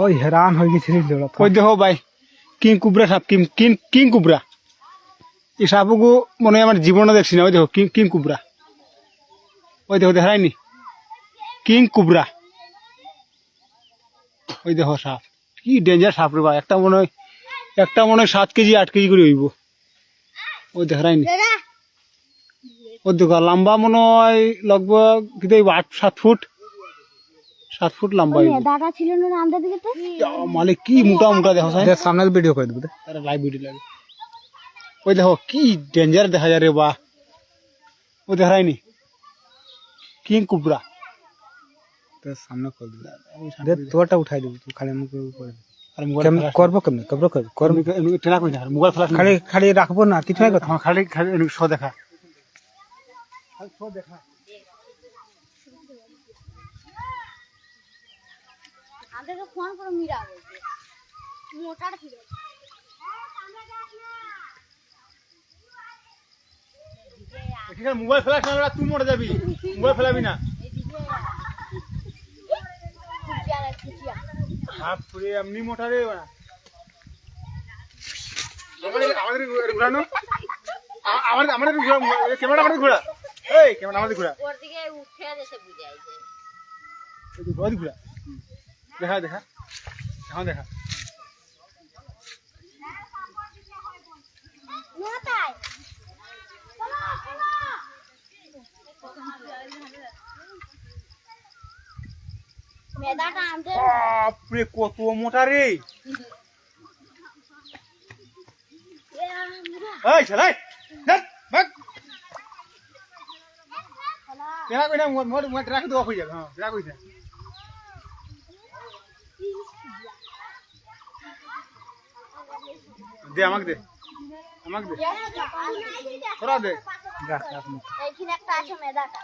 ওই হেরান হয়ে গেছিল ওই দেখো ভাই কিং কুবরা সাপ কিং কুবরা এই সাপগু মনে হয় আমার জীবনে দেখছি না। ওই দেখো কিং কুবরা, ওই দেখো দেখায়নি কিং কুবরা। ওই দেখো সাপ, কি ডেঞ্জার সাপ রে ভাই। একটা মনে হয় 7 কেজি 8 কেজি করে হইব। ওই দেখায়নি, ওই দেখো লম্বা মনে হয় লগভগ 7 ফুট লম্বা। মালিক কি মোটা মোটা দেখো সামনে ভিডিও করে দেবো লাইভ ভিডিও লাগে। ওই দেখো কি ডেঞ্জার দেখা যায় রে বা। ওই দেখায়নি কিং কুবরা। সামনে করে দেবো, তোরটা উঠাই দেবো তুই খালি মুখে করবো কেমনি ট্রেনা করি না মোবাইল ফ্লাশ খালি খালি রাখবো না কিছু কথা খালি খালি শো দেখা দেখা। ফোন করে মিরা মোটাটা ছিল মোবাইল ফ্লাশ না, তুই মরে যাবি। মোবাইল ফেলাবি না। এমনি মোটা রে আমাদের ঘোরানো, আমাদের ক্যামেরা আমাদের ঘোরা, এই ক্যামেরা আমাদের ঘোরা ঘোরা দেখা দেখা এখন দেখা। বাপরে কত মোটা রে। এই চলাই ভাগ কেনা কইনা মোট রাখ দেওয়া হয়ে যাবে। হ্যাঁ রাখ কইনা দে আমাকে দে তোরা দে। এইখানে একটা আছে মেদাটা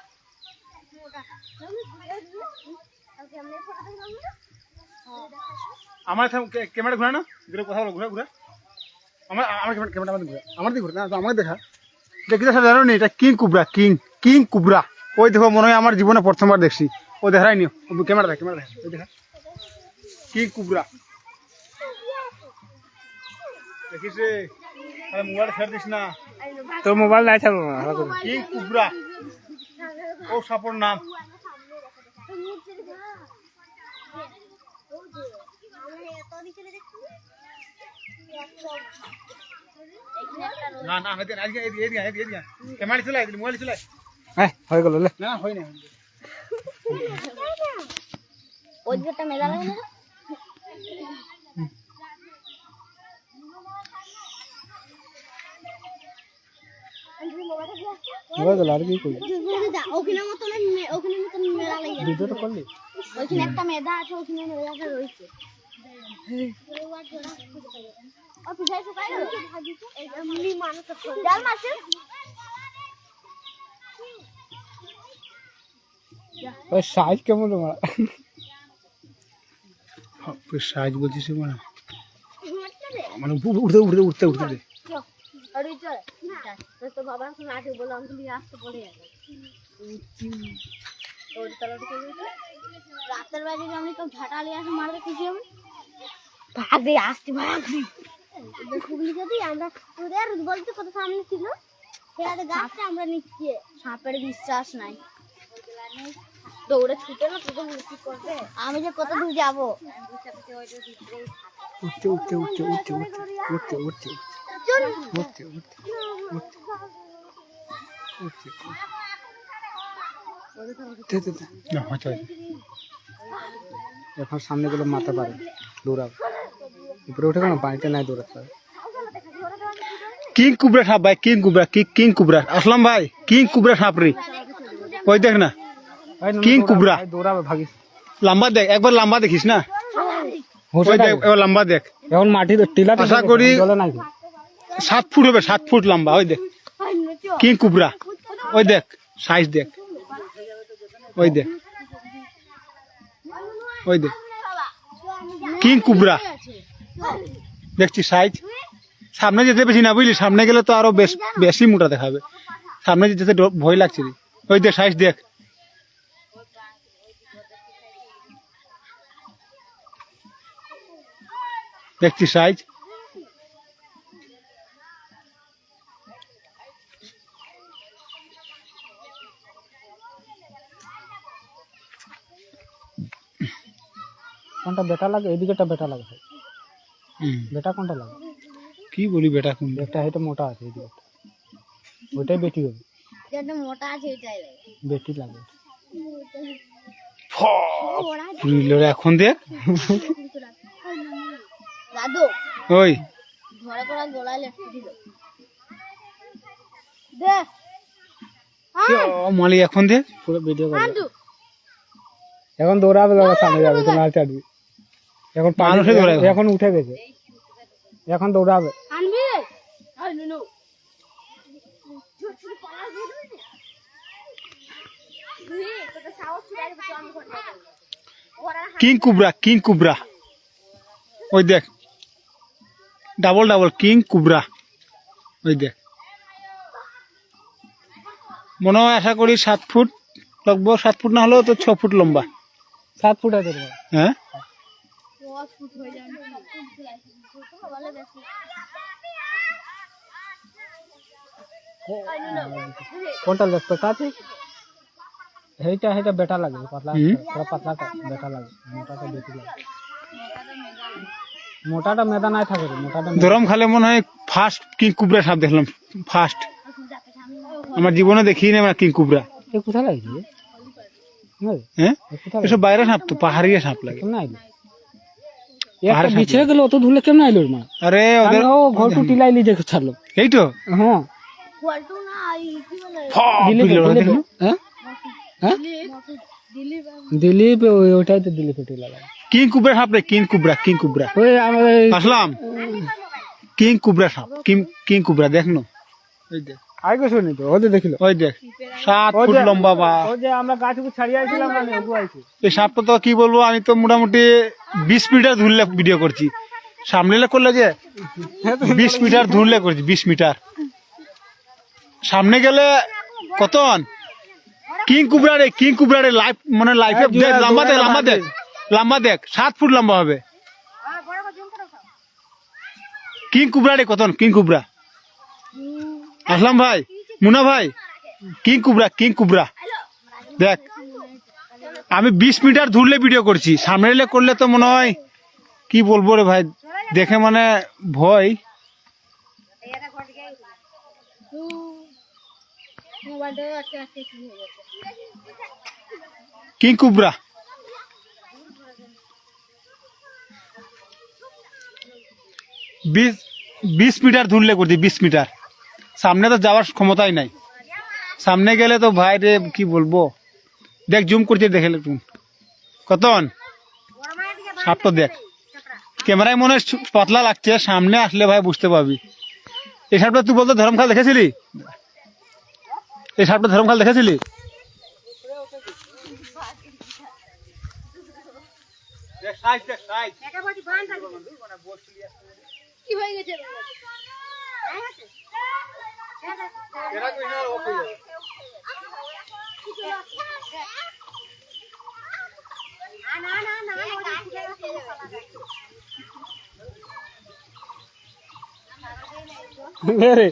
আমার ক্যামেরা ঘোরানো কথা বলো ঘুরা ঘুরা আমার ক্যামেরা আমাদের ঘুরা আমার দিকে ঘুরা না আমার দেখা দেখি তো জানো নি এটা কিং কুবরা কিং কুবরা। ওই দেখো মনে হয় আমার জীবনে প্রথমবার দেখছি। ও দেখায়নি ক্যামেরা দেখা ওই দেখা কিং কুবরা দেখিস রে। আরে মোবাইল ছেড়ে দিস না, তোর মোবাইল নাই থাকবো কিং কুবরা ও সাপোর নাম। না না আজকে ক্যামেরা চলাই মোবাইল চলাই হয়ে গেল না হয় না। ওই দিকটা মেলা লাগে না হয়ে গেল আর কি করবি ওখানে মতন মেলা লাগে ভিডিওটা করলি ওইখানে একটা মেদা আছে, ওখানে মেলাটা রয়েছে। ওই সাইজ কেমন সাইজ বলছিস মানে উঠতে উঠতে উঠতে উঠতে দে। তো বাবা লাঠি বলে অঞ্জলি আসতে পড়ে যাবে রাতের বাড়ি আমি তো ঝাঁটালি আসে মারবে কিছু আমি ভাগবে আসতে ভাগবে খুবলি যদি আমরা তোদের বলতে কত সামনে ছিল সেটা গাছটা আমরা নিচ্ছি। সাপের বিশ্বাস নাই, দৌড়ে ছুটে না তোদের মুক্তি করবে। আমি যে কত দূর যাবো উঠতে উঠতে উঠতে উঠতে উঠতে উঠতে উঠতে এখন সামনে গেলে মাথা পারে দৌড়াবে উপরে উঠে কেন পানিতে নাই দৌড়াতে পারে। কিং কুবরা সাপ ভাই কিং কুবরা আসলাম ভাই কিং কুবরা সাপ রে। ওই দেখ না কিং কুবরা দৌড়াবে ভাগিস লম্বা দেখ একবার লম্বা দেখিস না। ওই দেখ এবার লম্বা দেখ এখন মাটি টিলা আশা করি জলে নাই 7 ফুট হবে 7 ফুট লম্বা। ওই দেখ কিং কুবরা, ওই দেখ সাইজ দেখ, ওই দেখ কিং কুবরা দেখছি সাইজ। সামনে যেতে বেশি না বুঝলি, সামনে গেলে তো আরো বেশি মোটা দেখাবে। সামনে যেতে ভয় লাগছে। ওই দেখ সাইজ দেখ। দেখছি সাইজ। কোনটা বেটা লাগে? এদিকেটা বেটা লাগে। বেটা কোনটা লাগে? কি বলি বেটা কোন? একটা এটা মোটা আছে এদিকে, ওইটাই বেটি হবে। যেটা মোটা আছে এটাই লাগে। বেটি লাগে। এখন দেখ দাদু ওই ধরে পড়া গোলায় লেটকে দিল। দেখ মালি এখন দেখ পুরো ভিডিও করে। আন্টু এখন দৌড়াবে, বাবা সামনে যাবে তো না চাটবি। এখন মানুষে দৌড়াবে। এখন উঠে গেছে, এখন দৌড়াবে। আনবি আই নুনু ছোট ছোট পালা দিয়ে দিবি তোর সাহস ছিল আর তো আমি করে ওরা কিং কুবরা, কিং কুবরা। ওই দেখ ডাবল ডাবল কিং কুবরা। ওই দেখ মনে হয় আশা করি 7 ফুট লাগবো, 7 ফুট না হলেও তো 6 ফুট লম্বা। 7 ফুট আছে। হ্যাঁ 10 ফুট হয়ে যাবে বলে বেশি কোনটা দেখতে কাছে? এইটা এটা বেটা লাগে, পাতলা थोड़ा পাতলাটা বেটা লাগে, মোটাটা বেটি লাগে। মোটাটা মেদা নাই থাকে রে, মোটাটা ধরম খালে মনে হয় ফার্স্ট কিং কুবরা সাপ দেখলাম, ফার্স্ট। আমার জীবনে দেখিনি না কিং কুবরা। এ কোথায় লাগে রে? হ্যাঁ এসব বাইরে সাপ তো, পাহাড়ি সাপ লাগে। কেমন আইলো? একটা বিছড়ে গেল, অত ধুলে কেমন আইলো মা? আরে ওদের ও ঘর টুটি লাইলি দেখে ছাড়লো। এই তো বলতো হ্যাঁ না কি বলে হ্যাঁ হ্যাঁ দিলীপ, ওইটাই তো দিলীপ টুটি লাগায়। কিং কুবরা সাপ রে, কিং কুবরা, কিং কুবরা। ওই আমাদের আসলাম কিং কুবরা সাপ, কিং কুবরা দেখনো। ওই দেখ আগে শুনি তো ওদের দেখিল। ওই দেখ 7 ফুট লম্বা বা। ও যে আমরা গাছকে ছাড়িয়ে আইছিলাম না, ওগু আইছে। এই সাপটা তো কি বলবো, আমি তো মোটামুটি 20 মিটার ধরলে ভিডিও করছি। সামনে করলে যে 20 মিটার ধরলে করছি, 20 মিটার। সামনে গেলে কতন কিং কুবরা রে, কিং কুবরা রে লাইফ মানে লাইফে দেখ, লম্বা দেখ, লম্বা দেখ, লম্বা দেখ 7 ফুট লম্বা হবে। কিং কুবরা রে কতন, কিং কুবরা। আসলাম ভাই, মুনা ভাই, কিং কুবরা, কিং কুবরা দেখ। আমি 20 মিটার ধরলে ভিডিও করছি, সামনে এলে করলে তো মনে হয় কি বলবো রে ভাই, দেখে মানে ভয়। মোবাইলটা আটকে আটকে কি হয়ে যাচ্ছে কিং কুবরা। বিশ মিটার ধরলে করছি, 20 মিটার। সামনে তো যাওয়ার ক্ষমতাই নাই, সামনে গেলে তো ভাই রে কি বলবো। দেখ জুম করছে, দেখে তুমি কতন সাপটা দেখ। ক্যামেরায় মনে হয় পাতলা লাগছে, সামনে আসলে ভাই বুঝতে পারবি। এই সাপটা তুই বলতো ধরমখাল দেখেছিলি? এই সাপটা ধরমখাল দেখেছিলি? কি হয়ে গেছে রে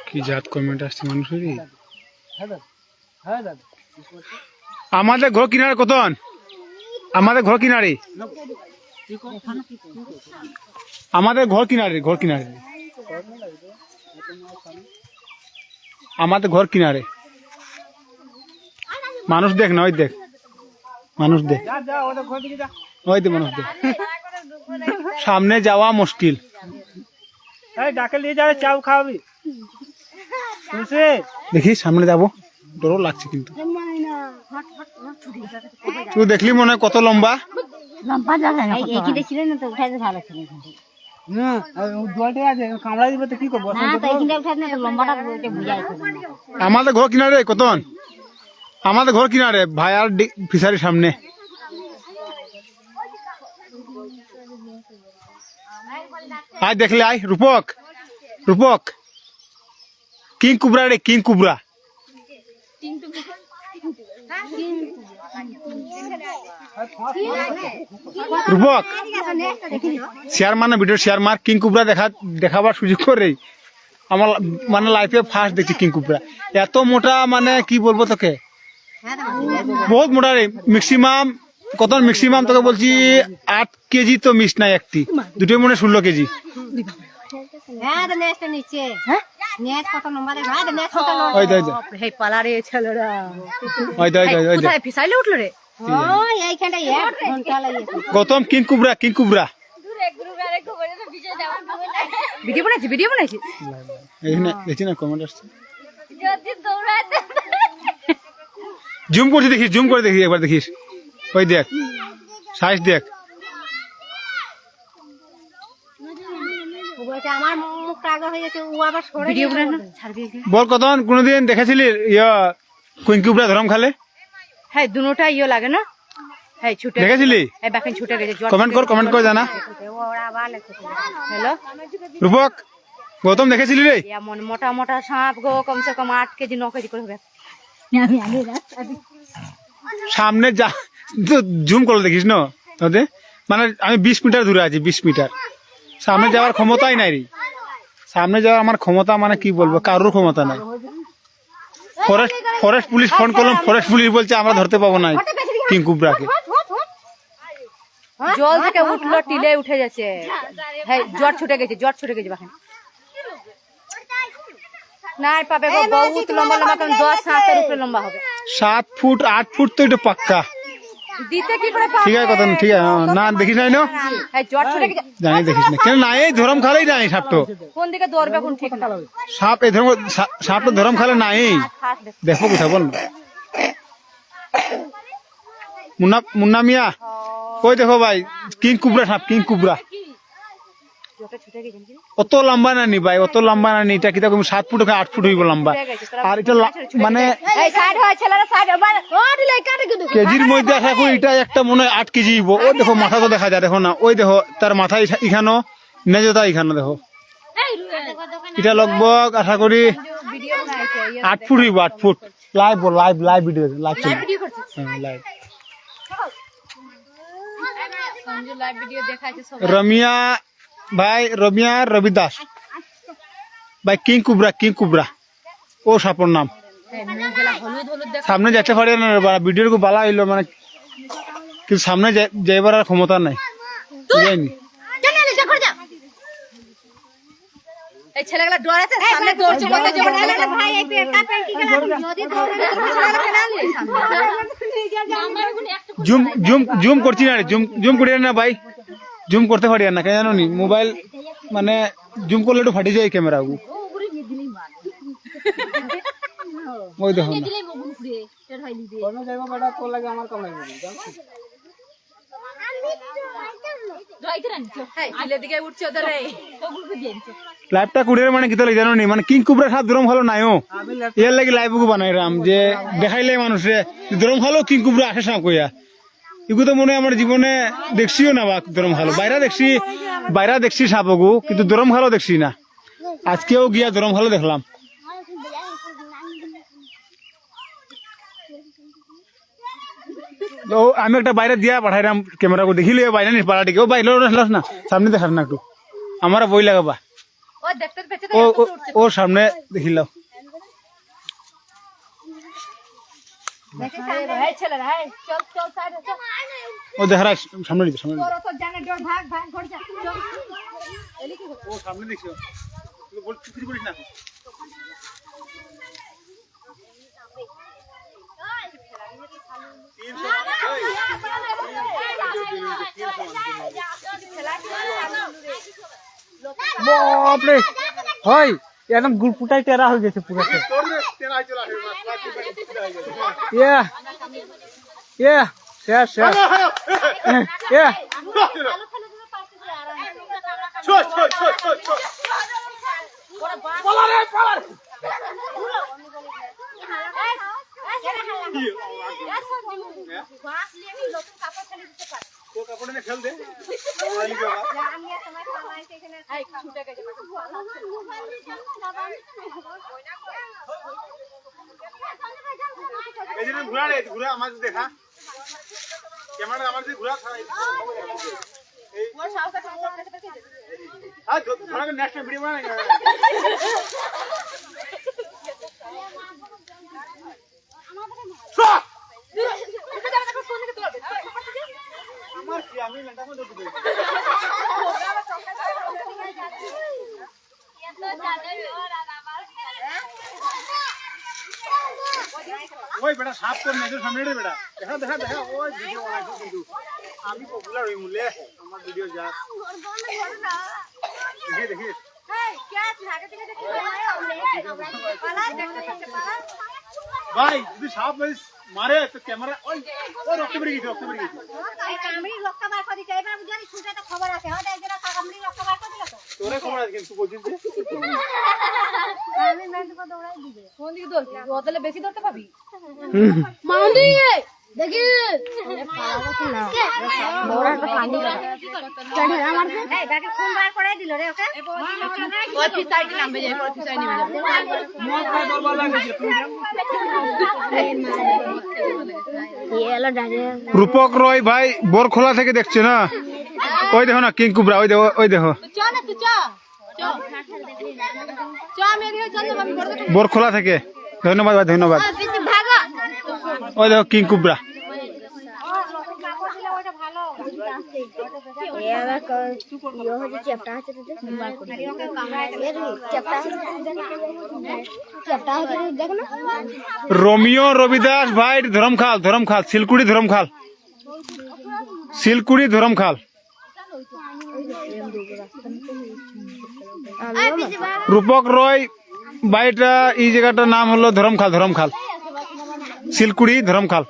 কি জাত কমেন্ট আসছে মানুষেরই। হ্যাঁ দাদা আমাদের ঘর কিনারে কতন, আমাদের ঘর কিনারে, আমাদের ঘর কিনারে, ঘর কিনারে, আমাদের ঘর কিনারে। মানুষ দেখ না, ওই দেখ মানুষ দেখ, ওই দেখ মানুষ দেখ। সামনে যাওয়া মুশকিল। ডাকে নিয়ে যাবে, চাউ খাওয়াবি। দেখি সামনে যাবো, ডরও লাগছে কিন্তু। তুই দেখলি মনে হয় কত লম্বা। লম্বা জায়গা না এই দেখছিলেন না তো উঠাইতে ভালো ছিল না জলটা আছে, কামড়া দিবে তো কি করবো? না তো এইখানটা উঠাইতে না তো লম্বাটা বুঝাইছে। আমাদের ঘর কিনারে কতন, আমাদের ঘর কিনারে ভাইয়ার ফিশারির সামনে। আয় দেখলে আয় রূপক রূপক কিং কুবরা রে কিং কুবরা রূপক শেয়ার মানে ভিডিও শেয়ার মার কিং কুবরা দেখাবার সুযোগ করে আমার মানে লাইফে ফার্স্ট দেখছি কিং কুবরা এত মোটা মানে কি বলবো তোকে বহুত মোটা রে ম্যাক্সিমাম কত ম্যাক্সিমাম তোকে বলছি 8 কেজি তো মিস নাই একটি দুটো মনে 16 কেজি ওই দে ফিসাইলে উঠলো রে গৌতম কিং কুবরা ভিডিও বানাইছি এইখানে দেখছি না কমেন্ট আসছে জুম করছি দেখিস জুম করে দেখিস একবার দেখিস ওই দেখ সাইজ দেখ আমার মুখ রাগা হয়ে গেছে ও আবার সরে ভিডিও বানাই না ছাড়বি বল কতন কোনদিন দেখেছিলি ইয়া কুইং কুবরা ধরম খালে হ্যাঁ দুটোটা ইয়ে লাগে না হ্যাঁ ছুটে দেখেছিলি এই বাকিন ছুটে গেছে কমেন্ট কর জানা হ্যালো রূপক গৌতম দেখেছিলি রে এমন মোটা মোটা সাপ গো কমসে কম 8 কেজি 9 কেজি করে হবে সামনে যা তো জুম করে দেখিস না তোদের মানে আমি 20 মিটার দূরে আছি 20 মিটার সামনে যাওয়ার ক্ষমতাই নাই রে সামনে যাওয়ার আমার ক্ষমতা মানে কি বলবো কারোর ক্ষমতা নাই ফরেস্ট পুলিশ ফোন করলাম ফরেস্ট পুলিশ বলছে আমরা ধরতে পাবো না কিং কুবরাকে জল থেকে উঠলো টিলে উঠে যাচ্ছে হ্যাঁ জ্বর ছুটে গেছে বাকিন নাই পাবে গো বহুত লম্বা লম্বা কারণ 10 7 এর উপরে লম্বা হবে 7 ফুট 8 ফুট তো এটা পাক্কা দিতে কি করে পাবে ঠিক আছে কথা ঠিক আছে না দেখিস নাই না হ্যাঁ জ্বর ছুটে গেছে জানি দেখিস না কেন নাই এই ধরম খালেই নাই সাপটো কোন দিকে দৌড়বে কোন ঠিক না সাপ এই ধরম সাপটো ধরম খালে নাই দেখো কোথা বল মুন্না মিয়া ওই দেখো ভাই কিং কুবরা সাপ কিং কুবরা অত লম্বা না নি ভাই অত লম্বা না নি এটা কি রকম 7 ফুট 8 ফুট হইব লম্বা আর এটা মানে এই সাইড হয় ছেলেরা সাইড ও দিলে কাটে কিন্তু কেজির মধ্যে আশা করি এটা একটা মনে হয় 8 কেজি হইব ও দেখো মাথা তো দেখা যায় দেখো না ওই দেখো তার মাথা এখানো নেজতা এখানো দেখো এটা লগভগ আশা করি ভিডিও বানাইছে 8 ফুট হইব 8 foot live video live video করছে লাইভ সঞ্জু লাইভ ভিডিও দেখাইছে সব রমিয়া ভাই রমিয়া রবিদাস ভাই কিং কুবরা ও সাপর নাম সামনে যেতে পারে না ভিডিওর খুব ভালো হইলো মানে কিন্তু সামনে যাইবার আর ক্ষমতা নাই বুঝাইনি এই ছেলেগুলা ডরাতে সামনে দৌড়ছে বলতে যাবে ভাই এই পেটটা পেন কি গেল যদি দৌড়ে জুম করছি না জুম করি না ভাই জুম করতে পারি না কেন জানো নি মোবাইল মানে জুম করলে একটু ফাটি যায় ক্যামেরা ওই দেখো লাইভটা কুড়িয়ে মানে কি তাহলে জানো নি মানে কিং কুবরা সাপ দরম ভালো নাইও এর লাগি লাইভ বানাইলাম যে দেখাইলে মানুষে দরম ভালো কিং কুবরা আসে সাপ কইয়া এগুলো তো মনে হয় আমার জীবনে দেখছিও না বা দরম ভালো বাইরা দেখছি সাপগু কিন্তু দরম ভালো দেখছি না আজকেও গিয়া দরম ভালো দেখলাম তো আমি একটা বাইরে দিয়া পাঠাইলাম ক্যামেরা को দেখিলে বাইরে নি পাড়াটিকে ও বাইরে আসলাস না সামনে দেখার না একটু আমার বই লাগাবা ও দেখতে পেতে ও সামনে দেখিলাও ভাই ছেলেরা হাই চল সাইড চল ও দেখারা সামনে দিকে সামনে তোর তো জানে ডর ভাগ ঘর যা ও সামনে দেখছো বল চুরি করিস না বাপরে হয় একদম গুলপুটাই টেরা হয়ে গেছে পুরো শেষ ছুটে গেছে এই যে ঘোরা রে ঘোরা আমার দেখা ক্যামেরা আমার যে ঘোরা এই ওর সাহসটা কম করে দিতে আর ঘোরা কে নেক্সট ভিডিও বানাই আমার কি আমি লন্ডা মধ্যে ঢুকে ওই বেটা সাপ কর নজর সামনে রে বেটা দেখা দেখা দেখা ওই ভিডিও বানাইছো কিন্তু আমি পপুলার হই মুলে আমার ভিডিও যা দেখি দেখি এই क्या आगे থেকে দেখি পালা দেখতে পালা ভাই যদি সাপ মারে তো ক্যামেরা ওই ওই রক্ত বেরিয়ে গেছে এই কামড়ি রক্ত বার করে দিতে এবার বুঝানি ছুটে তো খবর আছে হ্যাঁ এই যে কামড়ি রক্ত বার করে দিল তো তোরে খবর আছে কিন্তু বলছিস যে আমি মেন্ট কো দৌড়াই দিবে কোন দিকে দৌড়বি বদলে বেশি দৌড়তে পাবি মাউন্ডি দেখি বড় একটা পানি চড়ে আমার এই তাকে ফোন বার করে দিল রে ওকে ওই পিছাই নামবে যে ওই পিছাই নেমে যাবে মদ খাই দরবার লাগেছে রূপক রয় ভাই বোরখোলা থেকে দেখছে না ওই দেখো না কিং কুবরা ওই দেখো চ না তুই চ চ চ আমি এদিকে চল আমি বড় বোরখোলা থেকে ধন্যবাদ ভাই ধন্যবাদ ভাগো ওই দেখো কিং কুবরা রোমিও রবিদাস ভাই ধরমখাল শিলকুড়ি ধরমখাল রূপক রয় বাড়িটা এই জায়গাটার নাম হলো ধরমখাল শিলকুড়ি ধরমখাল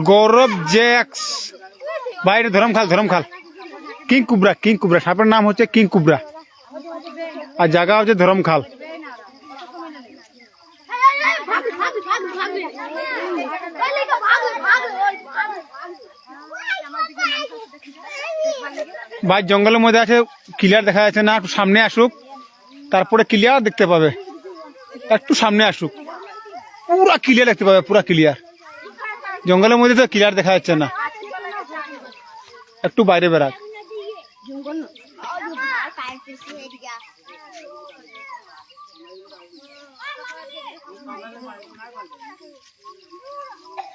গৌরব জ্যাক্স বাইরে ধরমখাল কিং কুবরা সাপের নাম হচ্ছে কিং কুবরা আর জায়গা হচ্ছে ধরমখাল ভাই জঙ্গলের মধ্যে আছে ক্লিয়ার দেখা যাচ্ছে না একটু সামনে আসুক তারপরে ক্লিয়ার দেখতে পাবে একটু সামনে আসুক পুরা ক্লিয়ার দেখতে পাবে পুরা ক্লিয়ার জঙ্গলের মধ্যে তো ক্লিয়ার দেখা যাচ্ছে না একটু বাইরে বেরাক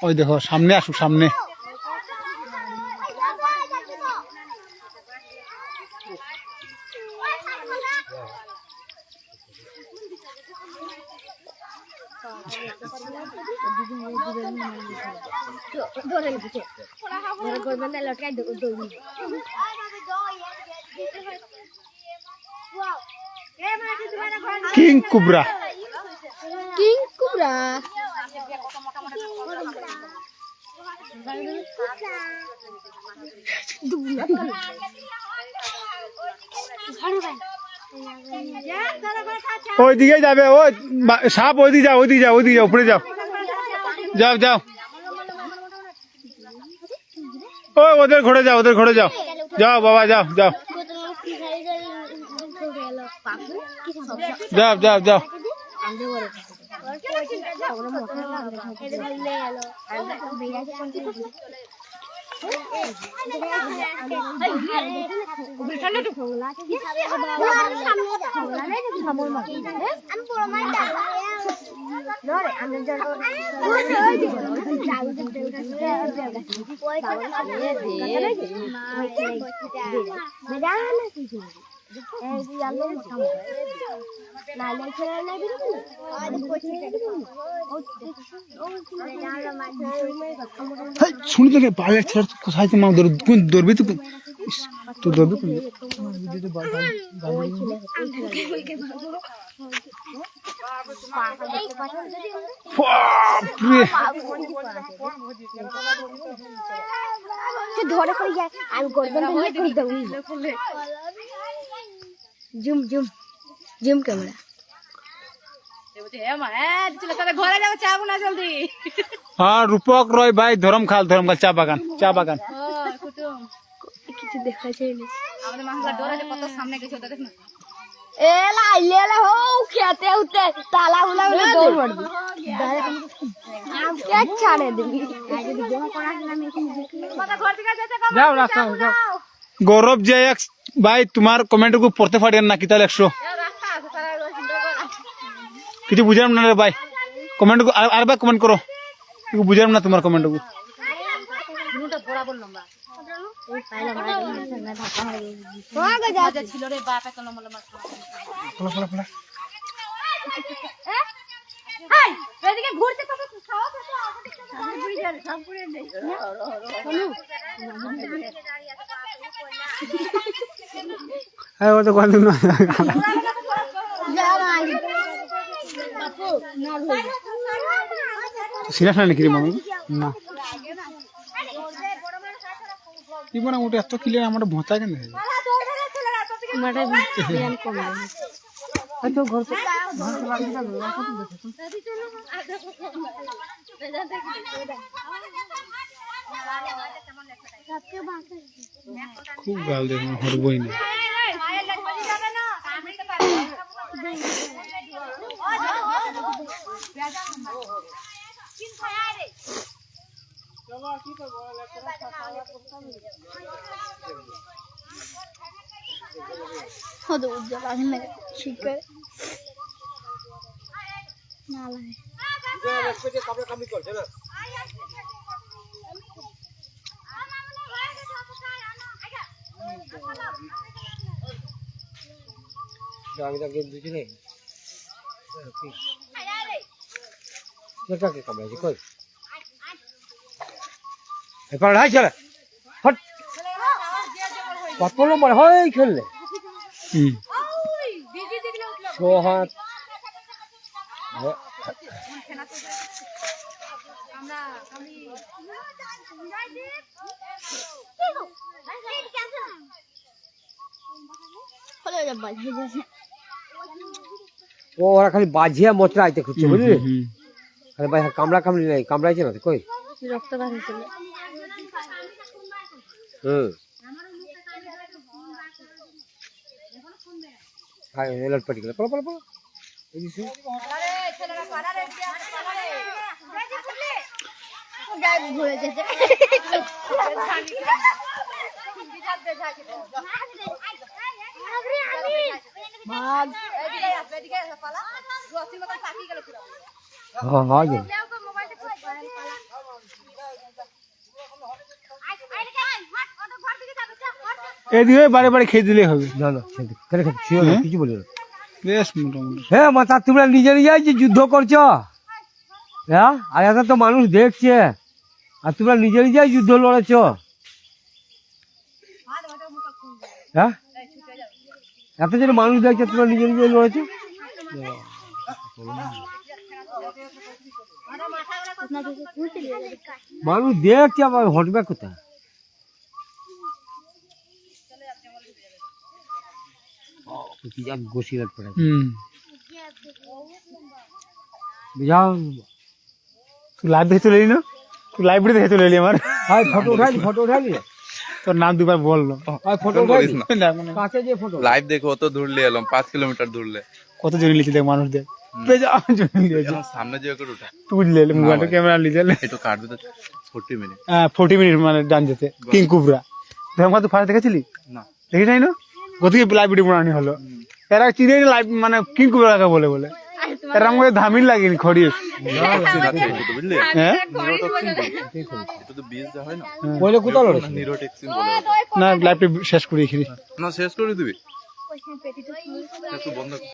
ওই দেখো সামনে আসুক সামনে কিং কুবরা ওইদিকে যাবে ওই সাপ ওইদিকে যাও উপরে যাও ওই ওদের ঘরে যাও যাও বাবা যাও শুনি তো পায়ে ছেড়ে কোথায় দৌড়বি তো তুই দেবি কোন বাপরে ধরে করে যায় আমি গর্দন ধরে করে দেবো জুম জুম জুম ক্যামেরা ঘরে যাবো চাবো না জলদি হ্যাঁ রূপক রয় ভাই ধরমখাল চা বাগান কিছু দেখা যায় না আমাদের মানুষরা ডরে কত সামনে গেছে দেখ না এলা আইলে হো খেতে উঠতে তালা উলা উলা দৌড় মারবি কে ছাড়ে দিবি আগে বিবাহ করা হলো আমি এখন ঘর থেকে যেতে যাও রাস্তা যাও গৌরব যে এক ভাই তোমার কমেন্ট কো পড়তে পারেন না কিতা লেখছো রাস্তা আছে তারা চিন্তা করা কিছু বুঝলাম না রে ভাই কমেন্ট কো আরেকবার কমেন্ট করো কিছু বুঝলাম না তোমার কমেন্ট কো দুটো বরাবর লম্বা ওই পাইলা মারা না ঢাকা হয়ে গেছে যা ছিল রে বাপ এত লম্বা লম্বা ফলা এই এদিকে ঘুরতে কত খাওয়া তো আগে ঘুরে যা সব ঘুরে নেই হ্যাঁ ও তো কোন না যা ভাই বাপু না হই সিরিয়াস না নাকি রে মামু না কি বনা মোটে এত ক্লিয়ার আমার ভোঁতা কেন মাঠে ধ্যান কম দেয় এই তো ঘর খুব গাল দে হরবই না হদ উজ্জ্বল আগে না ঠিক করে না লাগে पढ़ाई चले हट कत नंबर হয় খেললে ছো হাত হলো যা বাজে যাচ্ছে ও ওরা খালি বাজিয়া মোচরা আইতে খুঁজছে বুঝলি খালি ভাই কামড়া কামড়ি নাই কামড়াইছে না কই রক্ত বার হয়েছিল হাই এলট পড়ি গেল পড়ো পড়ো পড়ো এই দিছে গায়ে ঘুরে যাচ্ছে ভাগ হ্যাঁ হ্যাঁ গেল এদিকে বারে বারে খেয়ে দিলেই হবে না না কেন ছিল না কিছু বলি না বেশ মোটামুটি হ্যাঁ মাথা তোমরা নিজে নিজেই যে যুদ্ধ করছো হ্যাঁ আর এত তো মানুষ দেখছে আর তোমরা নিজে নিজেই যুদ্ধ লড়েছ হ্যাঁ এত জন মানুষ দেখছে তোমরা নিজে নিজেই লড়েছো মানুষ দেখছে আবার হটবে কোথায় গোসিরাট পড়ে বুঝাও তুই লাইভ দেখে চলে এলি না তুই লাইব্রেরি দেখে চলে এলি আমার হাই ফটো উঠালি তোর নাম দুবার বললো হাই ফটো উঠালি কাছে যে ফটো লাইভ দেখো অত দূরলে এলাম 5 কিলোমিটার দূরলে কত জন লিখে দেখ মানুষ দেখ যখন সামনে যে করে উঠা তুই লে মোবাইল ক্যামেরা লিজে এই তো কাট দিতে 40 মিনিট 40 মিনিট মানে ডান যেতে কিং কুবরা তুই আমার তো ফার্স্ট দেখেছিলি না দেখি নাই না গতকে লাইভ ভিডিও বানানি হলো এরা চিনে লাইভ মানে কিং কুবরা কাকে বলে বলে এরা মধ্যে ধামিল লাগেনি খড়িস বুঝলি হ্যাঁ এটা তো বীজ যা হয় না বলে কোথাও লড়েছে নিরোটেক্সিন বলে না লাইভটা শেষ করে রেখে না শেষ করে দিবি একটু বন্ধ